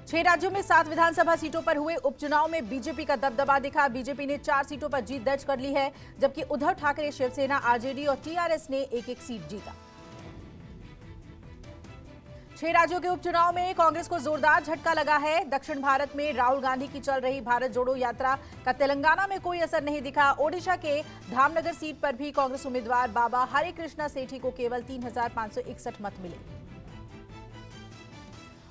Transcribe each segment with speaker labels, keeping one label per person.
Speaker 1: 6 राज्यों में 7 विधानसभा सीटों पर हुए उपचुनाव में बीजेपी का दबदबा दिखा। बीजेपी ने 4 सीटों पर जीत दर्ज कर ली है, जबकि उद्धव ठाकरे, शिवसेना, आरजेडी और टीआरएस ने एक-एक सीट जीता। 6 राज्यों के उपचुनाव में कांग्रेस को जोरदार झटका लगा है। दक्षिण भारत में राहुल गांधी की चल रही भारत जोड़ो यात्रा का तेलंगाना में कोई असर नहीं दिखा। ओडिशा के धामनगर सीट पर भी कांग्रेस उम्मीदवार बाबा हरे कृष्णा सेठी को केवल 3,561 मत मिले।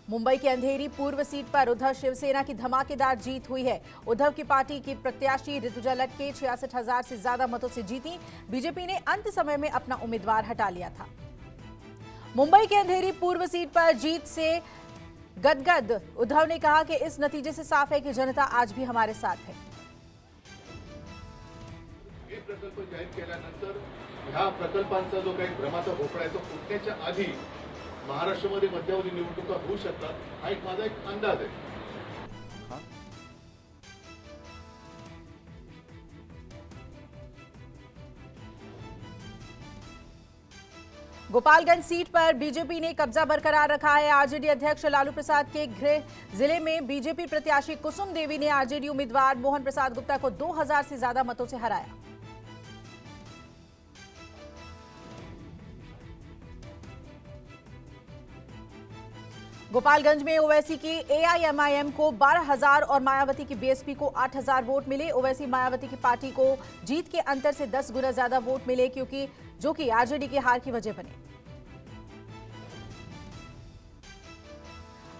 Speaker 1: मुंबई की अंधेरी पूर्व सीट पर उद्धव शिवसेना की धमाकेदार जीत हुई है। उद्धव की पार्टी की प्रत्याशी ऋतुजा लटके 66,000 से ज्यादा मतों से जीती। बीजेपी ने अंत समय में अपना उम्मीदवार हटा लिया था। मुंबई के अंधेरी पूर्व सीट पर जीत से गदगद उद्धव ने कहा कि इस नतीजे से साफ है कि जनता आज भी हमारे साथ है।
Speaker 2: प्रकल्प जाहीर केल्यानंतर ह्या प्रकल्पांचा जो काही भ्रमाचा भोपळा आहे तो फुटण्याच्या आधी महाराष्ट्रामध्ये मध्यावधी निवडणुका होऊ शकतात, हा एक माझा एक अंदाज आहे।
Speaker 1: गोपालगंज सीट पर बीजेपी ने कब्जा बरकरार रखा है। आरजेडी अध्यक्ष लालू प्रसाद के गृह जिले में बीजेपी प्रत्याशी कुसुम देवी ने आरजेडी उम्मीदवार मोहन प्रसाद गुप्ता को 2,000 से ज्यादा मतों से हराया। गोपालगंज में ओवैसी की एआईएमआईएम को 12,000 और मायावती की बीएसपी को 8,000 वोट मिले। ओवैसी मायावती की पार्टी को जीत के अंतर से 10 गुना ज्यादा वोट मिले, जो कि आरजेडी की हार की वजह बने।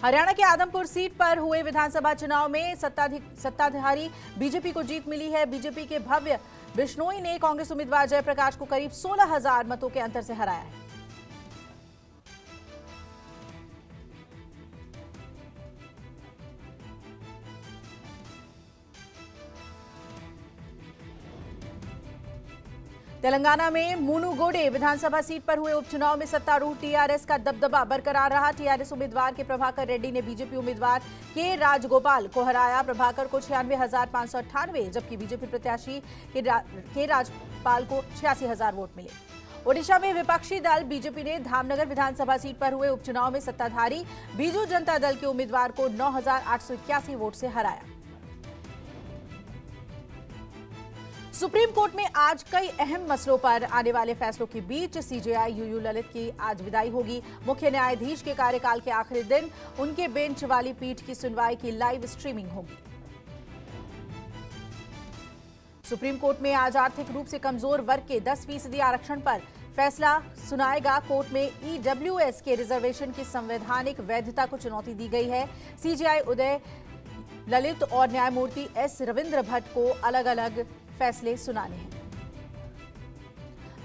Speaker 1: हरियाणा के आदमपुर सीट पर हुए विधानसभा चुनाव में सत्ताधारी बीजेपी को जीत मिली है। बीजेपी के भव्य बिश्नोई ने कांग्रेस उम्मीदवार जयप्रकाश को करीब 16,000 मतों के अंतर से हराया है। तेलंगाना में मुनुगोडे विधानसभा सीट पर हुए उपचुनाव में सत्तारूढ़ टीआरएस का दबदबा बरकरार रहा। टीआरएस उम्मीदवार के प्रभाकर रेड्डी ने बीजेपी उम्मीदवार के राजगोपाल को हराया। प्रभाकर को 96,598, जबकि बीजेपी प्रत्याशी के राजपाल को 86,000 वोट मिले। ओडिशा में विपक्षी दल बीजेपी ने धामनगर विधानसभा सीट पर हुए उपचुनाव में सत्ताधारी बीजू जनता दल के उम्मीदवार को 9,881 वोट से हराया। सुप्रीम कोर्ट में आज कई अहम मसलों पर आने वाले फैसलों के बीच सीजेआई यूयू ललित की आज विदाई होगी। मुख्य न्यायाधीश के कार्यकाल के आखिरी दिन उनके बेंच वाली पीठ की सुनवाई की लाइव स्ट्रीमिंग होगी। सुप्रीम कोर्ट में आज आर्थिक रूप से कमजोर वर्ग के 10% आरक्षण पर फैसला सुनाएगा। कोर्ट में ईडब्ल्यूएस के रिजर्वेशन की संवैधानिक वैधता को चुनौती दी गई है। सीजेआई उदय ललित और न्यायमूर्ति एस रविंद्र भट्ट को अलग अलग फैसले सुनाने हैं।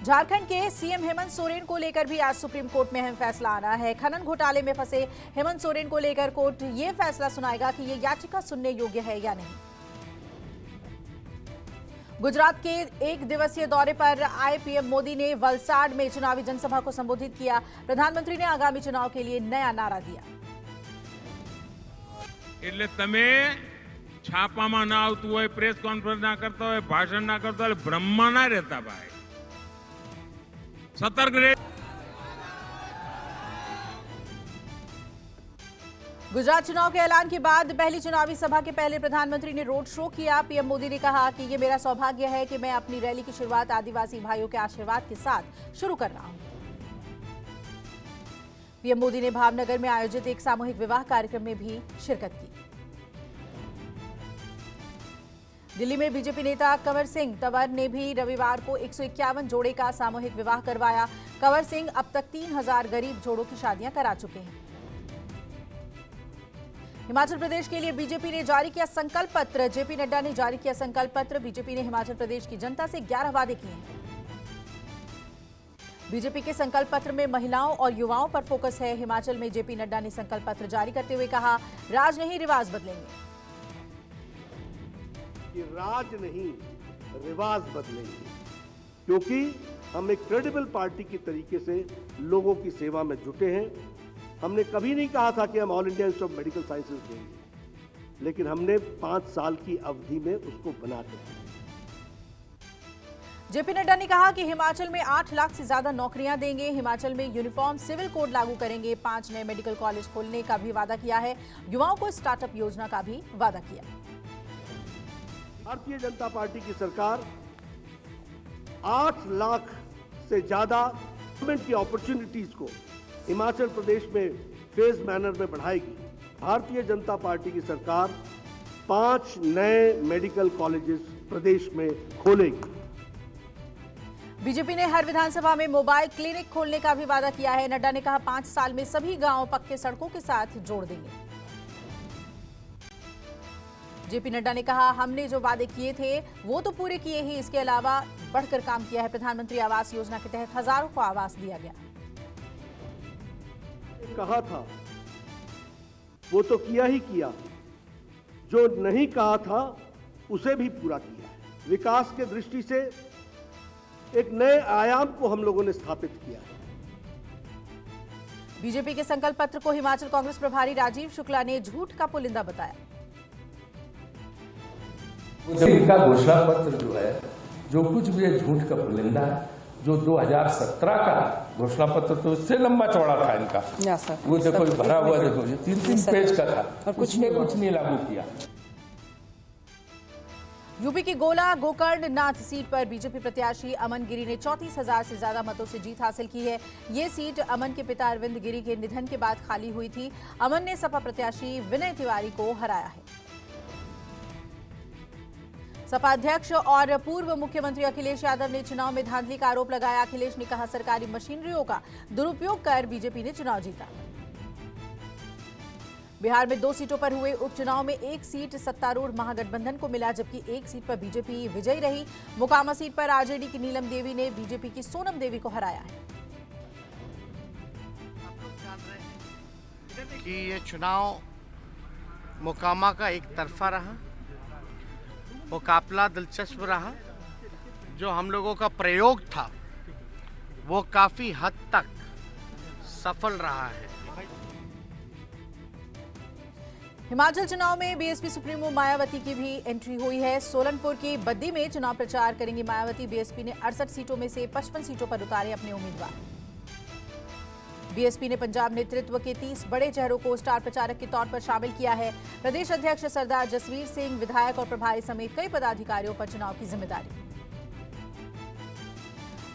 Speaker 1: झारखंड के सीएम हेमंत सोरेन को लेकर भी आज सुप्रीम कोर्ट में अहम फैसला आना है। खनन घोटाले में फंसे हेमंत सोरेन को लेकर कोर्ट ये फैसला सुनाएगा कि ये याचिका सुनने योग्य है या नहीं। गुजरात के 1 दिवसीय दौरे पर आए पीएम मोदी ने वलसाड में चुनावी जनसभा को संबोधित किया। प्रधानमंत्री ने आगामी चुनाव के लिए नया नारा दिया।
Speaker 3: એટલે તમે છાપામાં ના આવતું હોય, પ્રેસ કોન્ફરન્સ ના કરતા હોય, ભાષણ ના કરતા હોય, બ્રહ્મા ના રહેતા ભાઈ, સતર્ક રહે।
Speaker 1: गुजरात चुनाव के ऐलान के बाद पहली चुनावी सभा के पहले प्रधानमंत्री ने रोड शो किया। पीएम मोदी ने कहा कि ये मेरा सौभाग्य है कि मैं अपनी रैली की शुरुआत आदिवासी भाइयों के आशीर्वाद के साथ शुरू कर रहा हूं। पीएम मोदी ने भावनगर में आयोजित एक सामूहिक विवाह कार्यक्रम में भी शिरकत की। दिल्ली में बीजेपी नेता कंवर सिंह तंवर ने भी रविवार को 151 जोड़े का सामूहिक विवाह करवाया। कंवर सिंह अब तक 3,000 गरीब जोड़ों की शादियां करा चुके हैं। हिमाचल प्रदेश के लिए बीजेपी ने जारी किया संकल्प पत्र। जेपी नड्डा ने जारी किया संकल्प पत्र। बीजेपी ने हिमाचल प्रदेश की जनता से 11 वादे किए हैं। बीजेपी के संकल्प पत्र में महिलाओं और युवाओं पर फोकस है। हिमाचल में जेपी नड्डा ने संकल्प पत्र जारी करते हुए कहा, राज नहीं रिवाज बदलेंगे।
Speaker 4: कि राज नहीं रिवाज बदलेंगे, क्योंकि हम एक क्रेडिबल पार्टी की तरीके से लोगों की सेवा में जुटे हैं। हमने कभी नहीं कहा था कि हम all India institute of medical sciences देंगे, लेकिन हमने 5 साल की अवधि में उसको बनाते हैं।
Speaker 1: जेपी नड्डा ने कहा कि हिमाचल में 8 लाख से ज्यादा नौकरियां देंगे। हिमाचल में यूनिफॉर्म सिविल कोड लागू करेंगे। 5 नए मेडिकल कॉलेज खोलने का भी वादा किया है। युवाओं को स्टार्टअप योजना का भी वादा किया।
Speaker 4: भारतीय जनता पार्टी की सरकार 8 लाख से ज्यादा गवर्नमेंट की अपॉर्चुनिटीज को हिमाचल प्रदेश में फेज मैनर में बढ़ाएगी। भारतीय जनता पार्टी की सरकार 5 नए मेडिकल कॉलेजेस प्रदेश में खोलेगी।
Speaker 1: बीजेपी ने हर विधानसभा में मोबाइल क्लिनिक खोलने का भी वादा किया है। नड्डा ने कहा 5 साल में सभी गांव पक्के सड़कों के साथ जोड़ देंगे। जेपी नड्डा ने कहा हमने जो वादे किए थे वो तो पूरे किए ही, इसके अलावा बढ़कर काम किया है। प्रधानमंत्री आवास योजना के तहत हजारों को आवास दिया गया।
Speaker 4: कहा था वो तो किया ही किया, जो नहीं कहा था उसे भी पूरा किया है। विकास के दृष्टि से एक नए आयाम को हम लोगों ने स्थापित किया है।
Speaker 1: बीजेपी के संकल्प पत्र को हिमाचल कांग्रेस प्रभारी राजीव शुक्ला ने झूठ का पुलिंदा बताया।
Speaker 5: इनका घोषणा पत्र जो है, जो कुछ भी है झूठ का पुलिंदा है। जो 2017 का घोषणा पत्र तो इससे लंबा चौड़ा था इनका। वो देखो भरा हुआ, देखो 3-3 पेज का था और कुछ नहीं लागू किया।
Speaker 1: यूपी की गोला गोकर्णनाथ सीट पर बीजेपी प्रत्याशी अमन गिरी ने 34,000 से ज्यादा मतों से जीत हासिल की है। ये सीट अमन के पिता अरविंद गिरी के निधन के बाद खाली हुई थी। अमन ने सपा प्रत्याशी विनय तिवारी को हराया है। सपा अध्यक्ष और पूर्व मुख्यमंत्री अखिलेश यादव ने चुनाव में धांधली का आरोप लगाया। अखिलेश ने कहा सरकारी मशीनरियों का दुरुपयोग कर बीजेपी ने चुनाव जीता। बिहार में 2 सीटों पर हुए उपचुनाव में 1 सीट सत्तारूढ़ महागठबंधन को मिला, जबकि 1 सीट पर बीजेपी विजयी रही। मोकामा सीट पर आरजेडी की नीलम देवी ने बीजेपी की सोनम देवी को हराया है।
Speaker 6: आप लोग जान रहे हैं कि ये चुनाव मोकामा का एक तरफा रहा। मुकाबला दिलचस्प रहा। जो हम लोगों का प्रयोग था वो काफी हद तक सफल रहा है।
Speaker 1: हिमाचल चुनाव में बीएसपी सुप्रीमो मायावती की भी एंट्री हुई है। सोलनपुर की बद्दी में चुनाव प्रचार करेंगी मायावती। बीएसपी ने 68 सीटों में से 55 सीटों पर उतारे अपने उम्मीदवार। बीएसपी ने पंजाब नेतृत्व के 30 बड़े चेहरों को स्टार प्रचारक के तौर पर शामिल किया है। प्रदेश अध्यक्ष सरदार जसवीर सिंह, विधायक और प्रभारी समेत कई पदाधिकारियों पर चुनाव की जिम्मेदारी।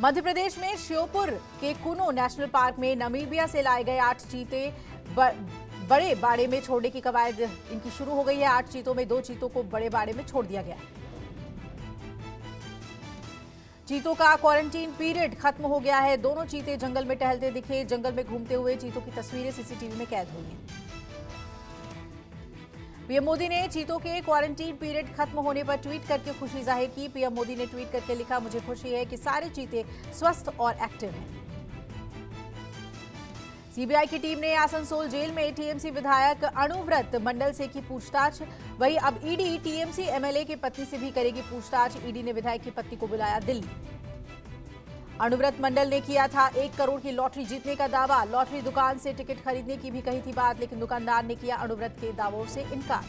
Speaker 1: मध्य प्रदेश में श्योपुर के कुनो नेशनल पार्क में नामीबिया से लाए गए 8 चीते बड़े बाड़े में छोड़ने की कवायद इनकी शुरू हो गई है। 8 चीतों में 2 चीतों को बड़े बाड़े में छोड़ दिया गया है। चीतों का क्वारंटीन पीरियड खत्म हो गया है। दोनों चीते जंगल में टहलते दिखे। जंगल में घूमते हुए चीतों की तस्वीरें सीसीटीवी में कैद हुई हैं। पीएम मोदी ने चीतों के क्वारंटीन पीरियड खत्म होने पर ट्वीट करके खुशी जाहिर की। पीएम मोदी ने ट्वीट करके लिखा, मुझे खुशी है कि सारे चीते स्वस्थ और एक्टिव हैं। सीबीआई की टीम ने आसनसोल जेल में टीएमसी विधायक अणुव्रत मंडल से की पूछताछ। वहीं अब ईडी टीएमसी एमएलए की पत्नी से भी करेगी पूछताछ। ईडी ने विधायक की पत्नी को बुलाया दिल्ली। अणुव्रत मंडल ने किया था 1 करोड़ की लॉटरी जीतने का दावा। लॉटरी दुकान से टिकट खरीदने की भी कही थी बात, लेकिन दुकानदार ने किया अणुव्रत के दावों से इनकार।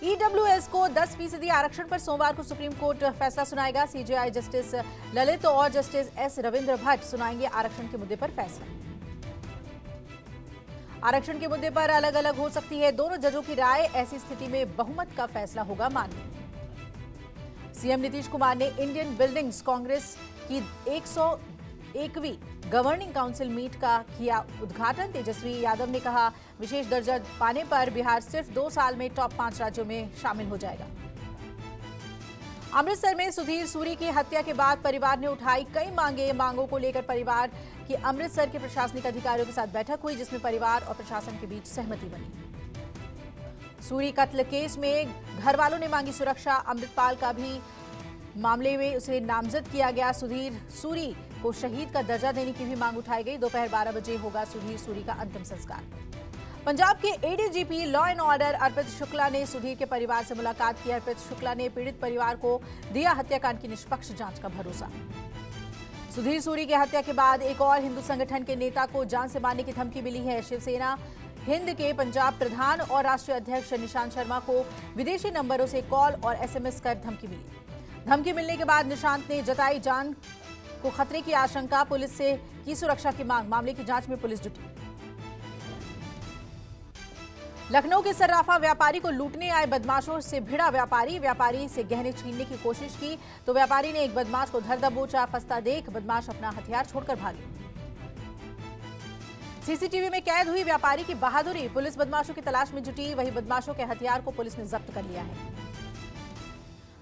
Speaker 1: ईडब्ल्यूएस को 10% आरक्षण पर सोमवार को सुप्रीम कोर्ट फैसला सुनाएगा। सीजेआई जस्टिस ललित और जस्टिस एस रविंद्र भट्ट सुनाएंगे आरक्षण के मुद्दे पर फैसला। आरक्षण के मुद्दे पर अलग अलग हो सकती है दोनों जजों की राय। ऐसी स्थिति में बहुमत का फैसला होगा मान्य। सीएम नीतीश कुमार ने इंडियन बिल्डिंग्स कांग्रेस की 101वीं गवर्निंग काउंसिल मीट का किया उद्घाटन। तेजस्वी यादव ने कहा, विशेष दर्जा पाने पर बिहार सिर्फ 2 साल में टॉप 5 राज्यों में शामिल हो जाएगा। अमृतसर में सुधीर सूरी की हत्या के बाद परिवार ने उठाई कई मांगों को लेकर परिवार की अमृतसर के प्रशासनिक अधिकारियों के साथ बैठक हुई, जिसमें परिवार और प्रशासन के बीच सहमति बनी। सूरी कत्ल केस में घर वालों ने मांगी सुरक्षा। अमृतपाल का भी मामले में उसे नामजद किया गया। सुधीर सूरी को शहीद का दर्जा देने की भी मांग उठाई गई। दोपहर 12 बजे होगा सुधीर सूरी का अंतिम संस्कार। पंजाब के एडीजीपी लॉ एंड ऑर्डर अर्पित शुक्ला ने सुधीर के परिवार से मुलाकात की। अर्पित शुक्ला ने पीड़ित परिवार को दिया हत्याकांड की निष्पक्ष जांच का भरोसा। सुधीर सूरी की हत्या के बाद एक और हिंदू संगठन के नेता को जान से मारने की धमकी मिली है। शिवसेना हिंद के पंजाब प्रधान और राष्ट्रीय अध्यक्ष निशांत शर्मा को विदेशी नंबरों से कॉल और एसएमएस कर धमकी मिली। धमकी मिलने के बाद निशांत ने जताई जान को खतरे की आशंका, पुलिस से की सुरक्षा की मांग। मामले की जांच में पुलिस जुटी। लखनऊ के सर्राफा व्यापारी को लूटने आए बदमाशों से भिड़ा व्यापारी से गहने छीनने की कोशिश की तो व्यापारी ने एक बदमाश को धर दबोचा। फंसता देख बदमाश अपना हथियार छोड़कर भागे। सीसीटीवी में कैद हुई व्यापारी की बहादुरी, पुलिस बदमाशों की तलाश में जुटी। वही बदमाशों के हथियार को पुलिस ने जब्त कर लिया है।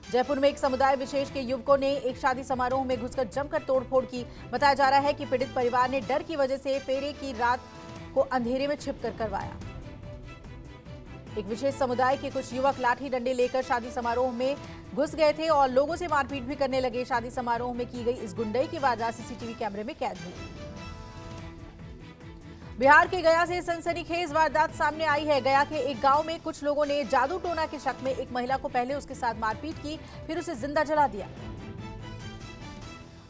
Speaker 1: जयपुर में एक समुदाय विशेष के युवकों ने एक शादी समारोह में घुसकर जमकर तोड़फोड़ की। बताया जा रहा है कि पीड़ित परिवार ने डर की वजह से फेरे की रात को अंधेरे में छिपकर करवाया। एक विशेष समुदाय के कुछ युवक लाठी डंडे लेकर शादी समारोह में घुस गए थे और लोगों से मारपीट भी करने लगे। शादी समारोह में की गई इस गुंडई की वारदात सीसीटीवी कैमरे में कैद हुई। बिहार के गया से सनसनीखेज वारदात सामने आई है। गया के एक गांव में कुछ लोगों ने जादू टोना के शक में एक महिला को पहले उसके साथ मारपीट की, फिर उसे जिंदा जला दिया।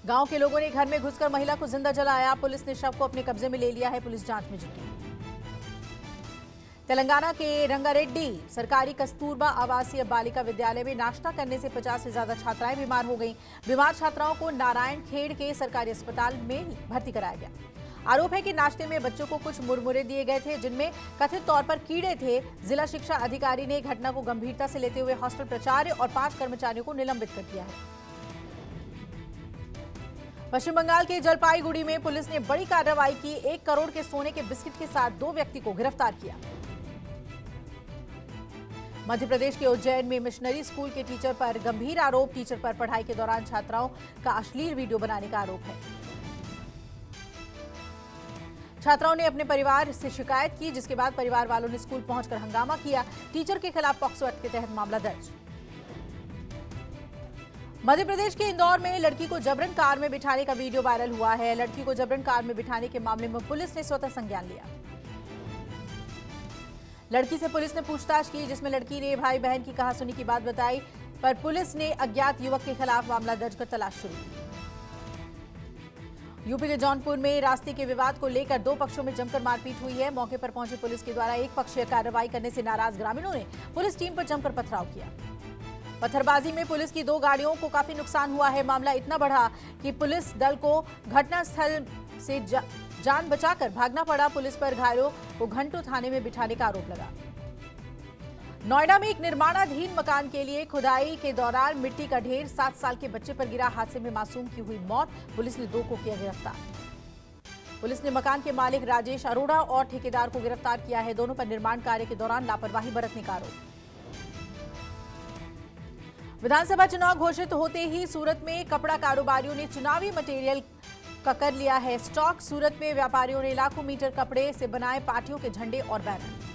Speaker 1: गांव के लोगों ने घर में घुसकर महिला को जिंदा जलाया। पुलिस ने शव को अपने कब्जे में ले लिया है। पुलिस जांच में जुटी। तेलंगाना के रंगारेड्डी सरकारी कस्तूरबा आवासीय बालिका विद्यालय में नाश्ता करने से 50 से ज्यादा छात्राएं बीमार हो गईं। बीमार छात्राओं को नारायण खेड़ के सरकारी अस्पताल में भर्ती कराया गया। आरोप है कि नाश्ते में बच्चों को कुछ मुरमुरे दिए गए थे जिनमें कथित तौर पर कीड़े थे। जिला शिक्षा अधिकारी ने घटना को गंभीरता से लेते हुए हॉस्टल प्राचार्य और 5 कर्मचारियों को निलंबित कर दिया है। पश्चिम बंगाल के जलपाईगुड़ी में पुलिस ने बड़ी कार्रवाई की। 1 करोड़ के सोने के बिस्किट के साथ 2 व्यक्ति को गिरफ्तार किया। मध्य प्रदेश के उज्जैन में मिशनरी स्कूल के टीचर पर गंभीर आरोप। टीचर पर पढ़ाई के दौरान छात्राओं का अश्लील वीडियो बनाने का आरोप है। छात्राओं ने अपने परिवार से शिकायत की, जिसके बाद परिवार वालों ने स्कूल पहुंचकर हंगामा किया। टीचर के खिलाफ पॉक्सो एक्ट के तहत मामला दर्ज। मध्य प्रदेश के इंदौर में लड़की को जबरन कार में बिठाने का वीडियो वायरल हुआ है। लड़की को जबरन कार में बिठाने के मामले में पुलिस ने स्वतः संज्ञान लिया। लड़की से पुलिस ने पूछताछ की, जिसमें लड़की ने भाई बहन की कहासुनी की बात बताई, पर पुलिस ने अज्ञात युवक के खिलाफ मामला दर्ज कर तलाश शुरू की। यूपी के जौनपुर में रास्ते के विवाद को लेकर 2 पक्षों में जमकर मारपीट हुई है। मौके पर पहुंची पुलिस के द्वारा एक पक्षीय कार्रवाई करने से नाराज ग्रामीणों ने पुलिस टीम पर जमकर पथराव किया। पत्थरबाजी में पुलिस की 2 गाड़ियों को काफी नुकसान हुआ है। मामला इतना बढ़ा कि पुलिस दल को घटनास्थल से जान बचाकर भागना पड़ा। पुलिस पर घायलों को घंटों थाने में बिठाने का आरोप लगा। नोएडा में एक निर्माणाधीन मकान के लिए खुदाई के दौरान मिट्टी का ढेर, 7 साल के बच्चे पर गिरा। हादसे में मासूम की हुई मौत। पुलिस ने 2 को किया गिरफ्तार। पुलिस ने मकान के मालिक राजेश अरोड़ा और ठेकेदार को गिरफ्तार किया है। दोनों पर निर्माण कार्य के दौरान लापरवाही बरतने का आरोप। विधानसभा चुनाव घोषित होते ही सूरत में कपड़ा कारोबारियों ने चुनावी मटेरियल का कर लिया है स्टॉक। सूरत में व्यापारियों ने लाखों मीटर कपड़े से बनाए पार्टियों के झंडे और बैनर।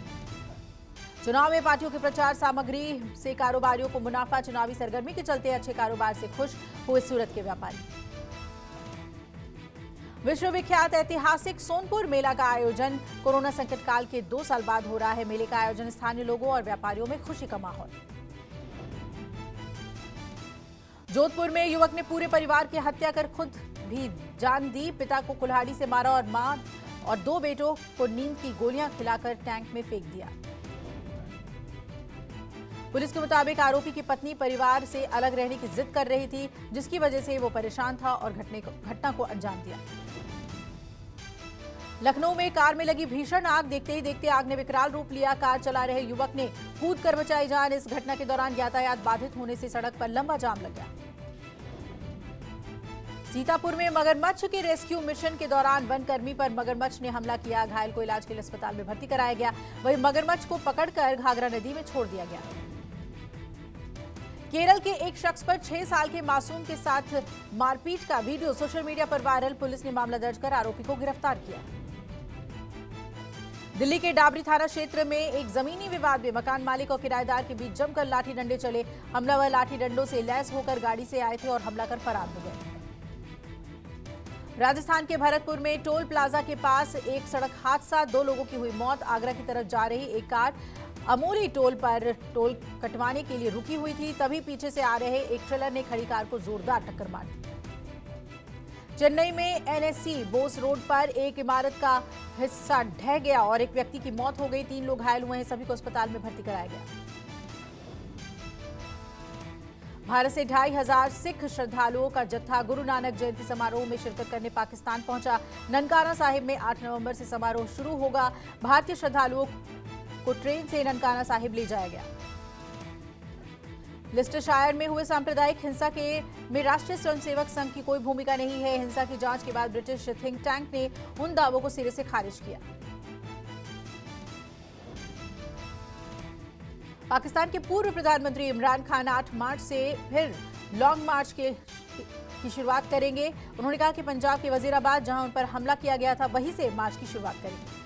Speaker 1: चुनाव में पार्टियों की प्रचार सामग्री से कारोबारियों को मुनाफा। चुनावी सरगर्मी के चलते अच्छे कारोबार से खुश हुए सूरत के व्यापारी। विश्वविख्यात ऐतिहासिक सोनपुर मेला का आयोजन कोरोना संकट काल के 2 साल बाद हो रहा है। मेले का आयोजन स्थानीय लोगों और व्यापारियों में खुशी का माहौल। जोधपुर में युवक ने पूरे परिवार की हत्या कर खुद भी जान दी। पिता को कुल्हाड़ी से मारा और मां और 2 बेटों को नींद की गोलियां खिलाकर टैंक में फेंक दिया। पुलिस के मुताबिक आरोपी की पत्नी परिवार से अलग रहने की जिद कर रही थी, जिसकी वजह से वो परेशान था और घटना को अंजाम दिया। लखनऊ में कार में लगी भीषण आग, देखते ही देखते आग ने विकराल रूप लिया। कार चला रहे युवक ने कूद कर बचाई जान। इस घटना के दौरान यातायात बाधित होने से सड़क पर लंबा जाम लग गया। सीतापुर में मगरमच्छ के रेस्क्यू मिशन के दौरान वनकर्मी पर मगरमच्छ ने हमला किया। घायल को इलाज के लिए अस्पताल में भर्ती कराया गया। वहीं मगरमच्छ को पकड़कर घाघरा नदी में छोड़ दिया गया। केरल के एक शख्स पर 6 साल के मासूम के साथ मारपीट का वीडियो सोशल मीडिया पर वायरल। पुलिस ने मामला दर्ज कर आरोपी को गिरफ्तार किया। दिल्ली के डाबरी थाना क्षेत्र में एक जमीनी विवाद में मकान मालिक और किराएदार के बीच जमकर लाठी डंडे चले। हमलावर लाठी डंडों से लैस होकर गाड़ी से आए थे और हमला कर फरार हो गए। राजस्थान के भरतपुर में टोल प्लाजा के पास एक सड़क हादसा, 2 लोगों की हुई मौत। आगरा की तरफ जा रही एक कार अमोली टोल पर टोल कटवाने के लिए रुकी हुई थी, तभी पीछे से आ रहे एक ट्रेलर ने खड़ी कार को जोरदार टक्कर मार दी। चेन्नई में एनएससी बोस रोड पर एक इमारत का हिस्सा ढह गया और एक व्यक्ति की मौत हो गई। 3 लोग घायल हुए हैं, सभी को अस्पताल में भर्ती कराया गया। भारत से 2500 सिख श्रद्धालुओं का जत्था गुरु नानक जयंती समारोह में शिरकत करने पाकिस्तान पहुंचा। ननकाना साहिब में 8 नवंबर से समारोह शुरू होगा। भारतीय श्रद्धालुओं को ट्रेन से ननकाना साहिब ले जाया गया। लिस्टरशायर में हुए सांप्रदायिक हिंसा में राष्ट्रीय स्वयंसेवक संघ की कोई भूमिका नहीं है। हिंसा की जांच के बाद ब्रिटिश थिंक टैंक ने उन दावों को सिरे से खारिज किया। पाकिस्तान के पूर्व प्रधानमंत्री इमरान खान 8 मार्च से फिर लॉन्ग मार्च की शुरुआत करेंगे। उन्होंने कहा कि पंजाब के वजीराबाद जहां उन पर हमला किया गया था वहीं से मार्च की शुरुआत करेंगे।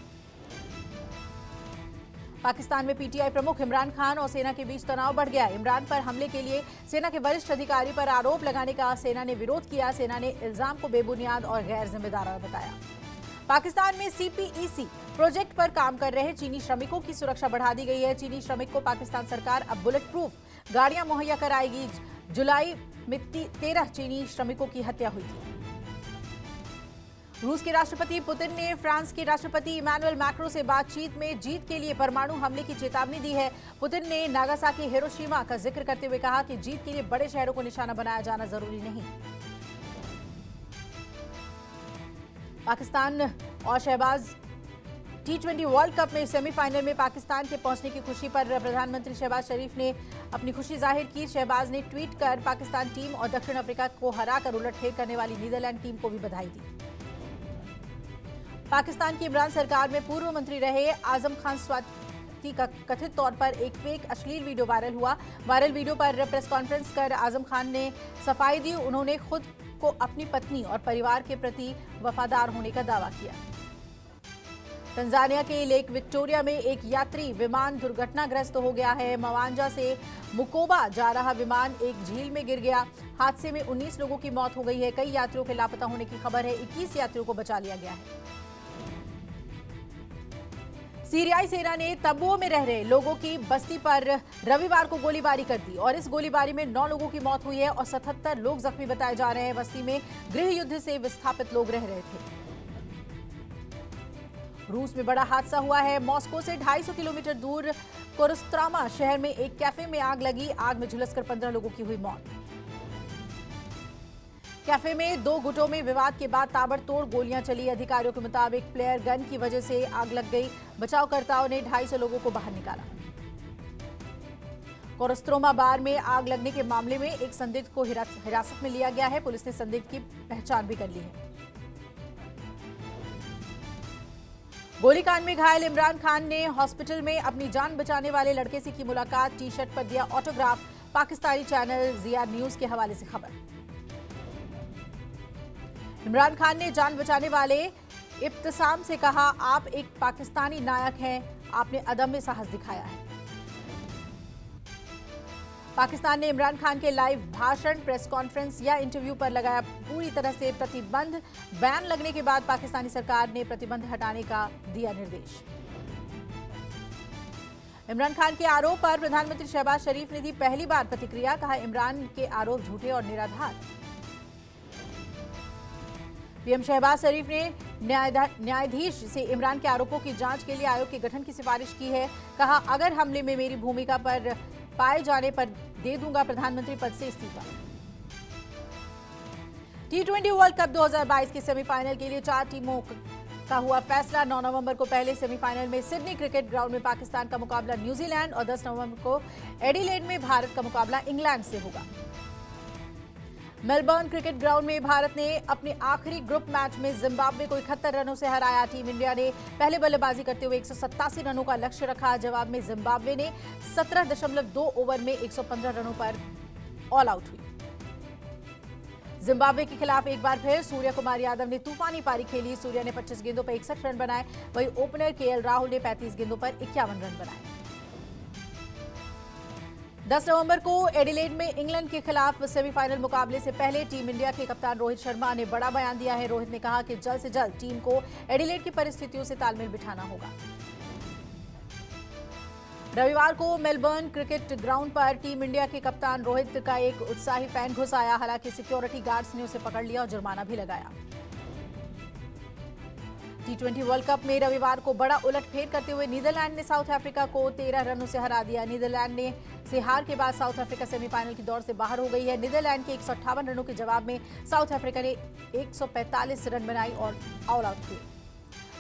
Speaker 1: पाकिस्तान में पीटीआई प्रमुख इमरान खान और सेना के बीच तनाव बढ़ गया। इमरान पर हमले के लिए सेना के वरिष्ठ अधिकारी पर आरोप लगाने का सेना ने विरोध किया। सेना ने इल्जाम को बेबुनियाद और गैर जिम्मेदाराना बताया। पाकिस्तान में सीपीईसी प्रोजेक्ट पर काम कर रहे चीनी श्रमिकों की सुरक्षा बढ़ा दी गई है। चीनी श्रमिक को पाकिस्तान सरकार अब बुलेट प्रूफ गाड़ियां मुहैया कराएगी। जुलाई में 13 चीनी श्रमिकों की हत्या हुई थी। रूस के राष्ट्रपति पुतिन ने फ्रांस के राष्ट्रपति इमैनुअल मैक्रों से बातचीत में जीत के लिए परमाणु हमले की चेतावनी दी है। पुतिन ने नागासाकी हिरोशिमा का जिक्र करते हुए कहा कि जीत के लिए बड़े शहरों को निशाना बनाया जाना जरूरी नहीं। पाकिस्तान और शहबाज T20 वर्ल्ड कप में सेमीफाइनल में पाकिस्तान के पहुंचने की खुशी पर प्रधानमंत्री शहबाज शरीफ ने अपनी खुशी जाहिर की। शहबाज ने ट्वीट कर पाकिस्तान टीम और दक्षिण अफ्रीका को हराकर उलटफेर करने वाली नीदरलैंड टीम को भी बधाई दी। पाकिस्तान की इमरान सरकार में पूर्व मंत्री रहे आजम खान स्वाति का कथित तौर पर एक फेक अश्लील वीडियो वायरल हुआ। वायरल वीडियो पर प्रेस कॉन्फ्रेंस कर आजम खान ने सफाई दी। उन्होंने खुद को अपनी पत्नी और परिवार के प्रति वफादार होने का दावा किया। तंजानिया के लेक विक्टोरिया में एक यात्री विमान दुर्घटनाग्रस्त हो गया है। मवांजा से मुकोबा जा रहा विमान एक झील में गिर गया। हादसे में 19 लोगों की मौत हो गई है। कई यात्रियों के लापता होने की खबर है। 21 यात्रियों को बचा लिया गया है। सीरियाई सेना ने तंबुओं में रह रहे लोगों की बस्ती पर रविवार को गोलीबारी कर दी और इस गोलीबारी में 9 लोगों की मौत हुई है और 77 लोग जख्मी बताए जा रहे हैं। बस्ती में गृह युद्ध से विस्थापित लोग रह रहे थे। रूस में बड़ा हादसा हुआ है। मॉस्को से 250 किलोमीटर दूर कोरस्त्रामा शहर में एक कैफे में आग लगी। आग में झुलसकर 15 लोगों की हुई मौत। कैफे में 2 गुटों में विवाद के बाद ताबड़तोड़ गोलियां चली। अधिकारियों के मुताबिक प्लेयर गन की वजह से आग लग गई। बचावकर्ताओं ने 250 लोगों को बाहर निकाला। कोरस्त्रोमा बार में आग लगने के मामले में एक संदिग्ध को हिरासत में लिया गया है। पुलिस ने संदिग्ध की पहचान भी कर ली है। गोलीकांड में घायल इमरान खान ने हॉस्पिटल में अपनी जान बचाने वाले लड़के से की मुलाकात। टी शर्ट पर दिया ऑटोग्राफ। पाकिस्तानी चैनल जिया न्यूज के हवाले से खबर। इमरान खान ने जान बचाने वाले इब्तिसाम से कहा, आप एक पाकिस्तानी नायक हैं, आपने अदम्य साहस दिखाया है। पाकिस्तान ने इमरान खान के लाइव भाषण, प्रेस कॉन्फ्रेंस या इंटरव्यू पर लगाया पूरी तरह से प्रतिबंध। बैन लगने के बाद पाकिस्तानी सरकार ने प्रतिबंध हटाने का दिया निर्देश। इमरान खान के आरोप पर प्रधानमंत्री शहबाज शरीफ ने दी पहली बार प्रतिक्रिया। कहा, इमरान के आरोप झूठे और निराधार। पीएम शहबाज शरीफ ने न्यायाधीश से इमरान के आरोपों की जांच के लिए आयोग के गठन की सिफारिश की है। कहा, अगर हमले में मेरी भूमिका पर पाए जाने पर दे दूंगा प्रधानमंत्री पद से इस्तीफा। T20 वर्ल्ड कप 2022 के सेमीफाइनल के लिए 4 टीमों का हुआ फैसला। 9 नवंबर को पहले सेमीफाइनल में सिडनी क्रिकेट ग्राउंड में पाकिस्तान का मुकाबला न्यूजीलैंड और 10 नवंबर को एडिलेड में भारत का मुकाबला इंग्लैंड से होगा। मेलबर्न क्रिकेट ग्राउंड में भारत ने अपने आखिरी ग्रुप मैच में जिम्बाब्वे को 71 रनों से हराया। टीम इंडिया ने पहले बल्लेबाजी करते हुए 187 रनों का लक्ष्य रखा। जवाब में जिम्बाब्वे ने 17.2 ओवर में 115 रनों पर ऑल आउट हुई। जिम्बाब्वे के खिलाफ एक बार फिर सूर्य कुमार यादव ने तूफानी पारी खेली। सूर्य ने 25 गेंदों पर 61 रन बनाए। वहीं ओपनर केएल राहुल ने 35 गेंदों पर 51 रन बनाए। 10 नवंबर को एडिलेड में इंग्लैंड के खिलाफ सेमीफाइनल मुकाबले से पहले टीम इंडिया के कप्तान रोहित शर्मा ने बड़ा बयान दिया है। रोहित ने कहा कि जल्द से जल्द टीम को एडिलेड की परिस्थितियों से तालमेल बिठाना होगा। रविवार को मेलबर्न क्रिकेट ग्राउंड पर टीम इंडिया के कप्तान रोहित का एक उत्साही फैन घुस आया। हालांकि सिक्योरिटी गार्ड्स ने उसे पकड़ लिया और जुर्माना भी लगाया। T20 वर्ल्ड कप में रविवार को बड़ा उलटफेर करते हुए नीदरलैंड ने साउथ अफ्रीका को 13 रनों से हरा दिया। नीदरलैंड ने से हार के बाद साउथ अफ्रीका सेमीफाइनल की दौड़ से बाहर हो गई है। नीदरलैंड के 158 रनों के जवाब में साउथ अफ्रीका ने 145 रन बनाई और ऑल आउट हुए।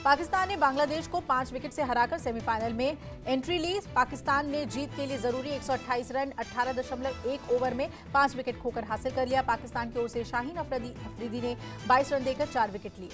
Speaker 1: पाकिस्तान ने बांग्लादेश को 5 विकेट से हराकर सेमीफाइनल में एंट्री ली। पाकिस्तान ने जीत के लिए जरूरी 128 रन 18.1 ओवर में 5 विकेट खोकर हासिल कर लिया। पाकिस्तान की ओर से शाहीन अफरीदी ने 22 रन देकर 4 विकेट लिए।